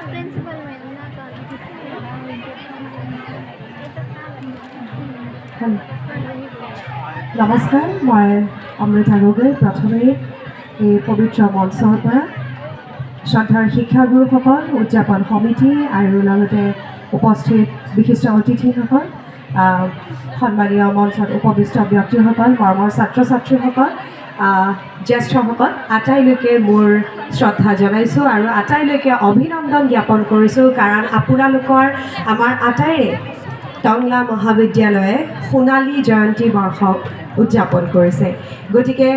principal ma'am ना নমস্কাৰ মই অমৃতা গগৈ প্ৰথমেই এই পবিত্ৰ মঞ্চৰ পৰা শ্ৰদ্ধাৰ শিক্ষাগুৰুসকল উদযাপন সমিতি আৰু লগতে উপস্থিত বিশিষ্ট অতিথিসকল সন্মানীয় মঞ্চত উপবিষ্ট ব্যক্তিসকল মৰমৰ ছাত্ৰ ছাত্ৰীসকল জ্যেষ্ঠসকল আটাইলৈকে মোৰ শ্ৰদ্ধা জনাইছোঁ আৰু আটাইলৈকে অভিনন্দন জ্ঞাপন কৰিছোঁ কাৰণ আপোনালোকৰ আমাৰ আটাইৰে টংলা মহাবিদ্যালয়ে সোণালী জয়ন্তী বৰ্ষ উদযাপন কৰিছে গতিকে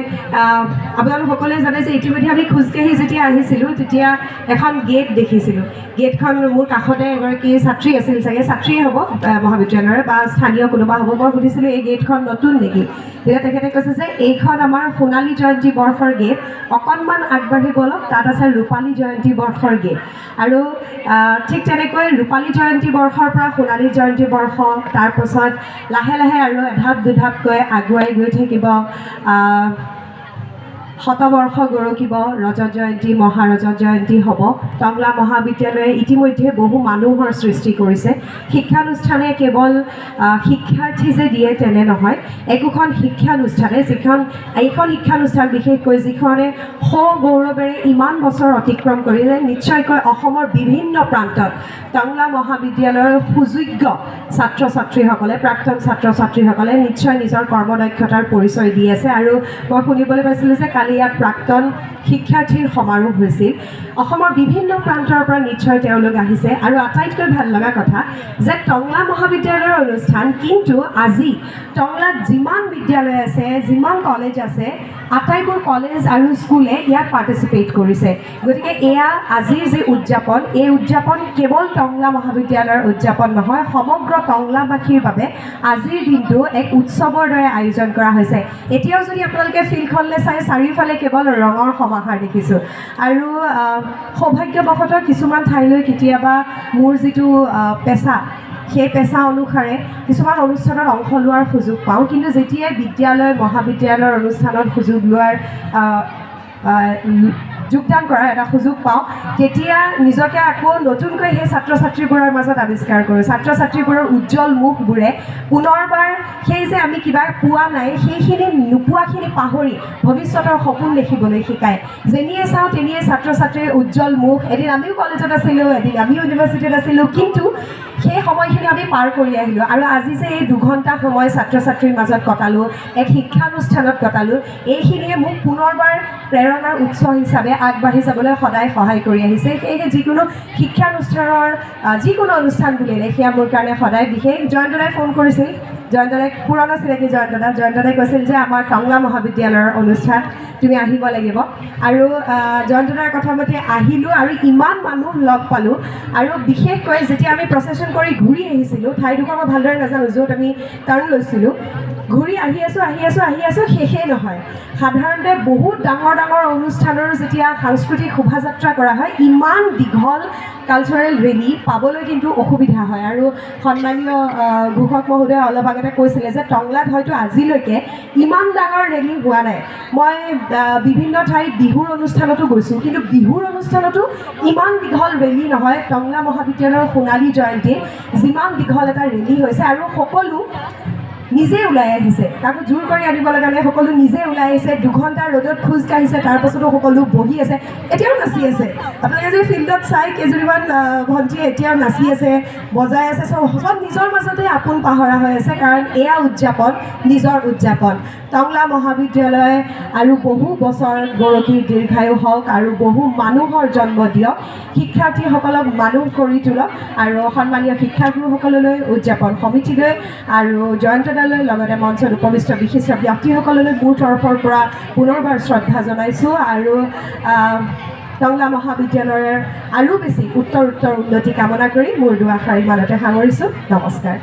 আপোনালোক সকলোৱে জানে যে ইতিমধ্যে আমি খোজকাঢ়ি যেতিয়া আহিছিলোঁ তেতিয়া এখন গেট দেখিছিলোঁ গেটখন মোৰ কাষতে এগৰাকী ছাত্ৰী আছিল চাগে ছাত্ৰীয়ে হ'ব মহাবিদ্যালয়ৰ বা স্থানীয় কোনোবা হ'ব মই সুধিছিলোঁ এই গেটখন নতুন নেকি তেতিয়া তেখেতে কৈছে যে এইখন আমাৰ সোণালী জয়ন্তী বৰ্ষৰ গেট অকণমান আগবাঢ়িব অলপ তাত আছে ৰূপালী জয়ন্তী বৰ্ষৰ গেট আৰু ঠিক তেনেকৈ ৰূপালী জয়ন্তী বৰ্ষৰ পৰা সোণালী জয়ন্তী বৰ্ষ তাৰপাছত লাহে লাহে আৰু এধাপ দুধাপকৈ আগুৱাই গৈ থাকিব শতবৰ্ষ গৰকিব ৰজত জয়ন্তী মহাৰজত জয়ন্তী হ'ব টংলা মহাবিদ্যালয়ে ইতিমধ্যে বহু মানুহৰ সৃষ্টি কৰিছে শিক্ষানুষ্ঠানে কেৱল শিক্ষাৰ্থী যে দিয়ে তেনে নহয় একোখন শিক্ষানুষ্ঠানে এইখন শিক্ষানুষ্ঠান বিশেষকৈ যিখনে সগৌৰৱেৰে ইমান বছৰ অতিক্ৰম কৰিলে নিশ্চয়কৈ অসমৰ বিভিন্ন প্ৰান্তত টংলা মহাবিদ্যালয়ৰ সুযোগ্য ছাত্ৰ ছাত্ৰীসকলে প্ৰাক্তন ছাত্ৰ ছাত্ৰীসকলে নিশ্চয় নিজৰ কৰ্মদক্ষতাৰ পৰিচয় দি আছে আৰু মই শুনিবলৈ পাইছিলোঁ যে কালি ইয়াত প্ৰাক্তন শিক্ষাৰ্থীৰ সমাৰোহ হৈছিল অসমৰ বিভিন্ন প্ৰান্তৰ পৰা নিশ্চয় তেওঁলোক আহিছে আৰু আটাইতকৈ ভাল লগা কথা যে টংলা মহাবিদ্যালয়ৰ অনুষ্ঠান কিন্তু আজি টংলাত যিমান বিদ্যালয় আছে যিমান কলেজ আছে আটাইবোৰ কলেজ আৰু স্কুলে ইয়াত পাৰ্টিচিপেট কৰিছে গতিকে এয়া আজিৰ যি উদযাপন এই উদযাপন কেৱল টংলা মহাবিদ্যালয়ৰ উদযাপন নহয় সমগ্ৰ টংলাবাসীৰ বাবে আজিৰ দিনটো এক উৎসৱৰ দৰে আয়োজন কৰা হৈছে এতিয়াও যদি আপোনালোকে ফিল্ডখনলৈ চাই চাৰিওফালে কেৱল ৰঙৰ সমাহাৰ দেখিছোঁ আৰু সৌভাগ্যবশতঃ কিছুমান ঠাইলৈ কেতিয়াবা মোৰ যিটো পেচা সেই পেচা অনুসাৰে কিছুমান অনুষ্ঠানত অংশ লোৱাৰ সুযোগ পাওঁ কিন্তু যেতিয়াই বিদ্যালয় মহাবিদ্যালয়ৰ অনুষ্ঠানত সুযোগ লোৱাৰ যোগদান কৰাৰ এটা সুযোগ পাওঁ তেতিয়া নিজকে আকৌ নতুনকৈ সেই ছাত্ৰ ছাত্ৰীবোৰৰ মাজত আৱিষ্কাৰ কৰোঁ ছাত্ৰ ছাত্ৰীবোৰৰ উজ্জ্বল মুখবোৰে পুনৰবাৰ সেই যে আমি কিবা পোৱা নাই সেইখিনি নোপোৱাখিনি পাহৰি ভৱিষ্যতৰ সপোন দেখিবলৈ শিকায় যেনিয়ে চাওঁ তেনিয়ে ছাত্ৰ ছাত্ৰীৰ উজ্জ্বল মুখ এদিন আমিও কলেজত আছিলোঁ এদিন আমিও ইউনিভাৰ্চিটিত আছিলোঁ কিন্তু সেই সময়খিনি আমি পাৰ কৰি আহিলোঁ আৰু আজি যে এই দুঘণ্টা সময় ছাত্ৰ ছাত্ৰীৰ মাজত কটালোঁ এক শিক্ষানুষ্ঠানত কটালোঁ এইখিনিয়ে মোক পুনৰবাৰ প্ৰেৰণাৰ উৎস হিচাপে আগবাঢ়ি যাবলৈ সদায় সহায় কৰি আহিছে সেয়েহে যিকোনো শিক্ষানুষ্ঠানৰ যিকোনো অনুষ্ঠান বুলিলে সেয়া মোৰ কাৰণে সদায় বিশেষ জয়ন্তদাই ফোন কৰিছিল জয়ন্তদাই পুৰণা চিনাকি জয়ন্তদাই কৈছিল যে আমাৰ টংলা মহাবিদ্যালয়ৰ অনুষ্ঠান তুমি আহিব লাগিব আৰু জয়ন্তদাৰ কথা মতে আহিলোঁ আৰু ইমান মানুহ লগ পালোঁ আৰু বিশেষকৈ যেতিয়া আমি প্ৰচেছন কৰি ঘূৰি আহিছিলোঁ ঠাইডোখৰ মই ভালদৰে নাজানো য'ত আমি টাৰ্ণ লৈছিলোঁ ঘূৰি আহি আছোঁ শেষেই নহয় সাধাৰণতে বহুত ডাঙৰ ডাঙৰ অনুষ্ঠানৰ যেতিয়া সাংস্কৃতিক শোভাযাত্ৰা কৰা হয় ইমান দীঘল কালচাৰেল ৰেলী পাবলৈ কিন্তু অসুবিধা হয় আৰু সন্মানীয় ঘোষক মহোদয়ে অলপ আগতে কৈছিলে যে টংলাত হয়তো আজিলৈকে ইমান ডাঙৰ ৰেলী হোৱা নাই মই বিভিন্ন ঠাইত বিহুৰ অনুষ্ঠানতো গৈছোঁ কিন্তু বিহুৰ অনুষ্ঠানতো ইমান দীঘল ৰেলী নহয় টংলা মহাবিদ্যালয়ৰ সোণালী জয়ন্তীত যিমান দীঘল এটা ৰেলী হৈছে আৰু সকলো নিজে ওলাই আহিছে কাকো জোৰ কৰি আনিব লগা নাই সকলো নিজে ওলাই আহিছে দুঘণ্টা ৰ'দত খোজ কাঢ়িছে তাৰপাছতো সকলো বহি আছে এতিয়াও নাচি আছে আপোনালোকে যদি ফিল্ডত চাই কেইজনীমান ভণ্টিয়ে এতিয়াও নাচি আছে বজাই আছে চব নিজৰ মাজতে আপোন পাহৰা হৈ আছে কাৰণ এয়া উদযাপন নিজৰ উদযাপন টংলা মহাবিদ্যালয় আৰু বহু বছৰ গৰকী দীৰ্ঘায়ু হওক আৰু বহু মানুহৰ জন্ম দিয়ক শিক্ষাৰ্থীসকলক মানুহ কৰি তোলক আৰু সন্মানীয় শিক্ষাগুৰুসকললৈ উদযাপন সমিতিলৈ আৰু জয়ন্ত লগতে মঞ্চত উপবিষ্ট বিশিষ্ট ব্যক্তিসকললৈ মোৰ তৰফৰ পৰা পুনৰবাৰ শ্ৰদ্ধা জনাইছোঁ আৰু টংলা মহাবিদ্যালয়ৰ আৰু বেছি উত্তৰ উন্নতি কামনা কৰি মোৰ দুআষাৰ ইমানতে সামৰিছোঁ নমস্কাৰ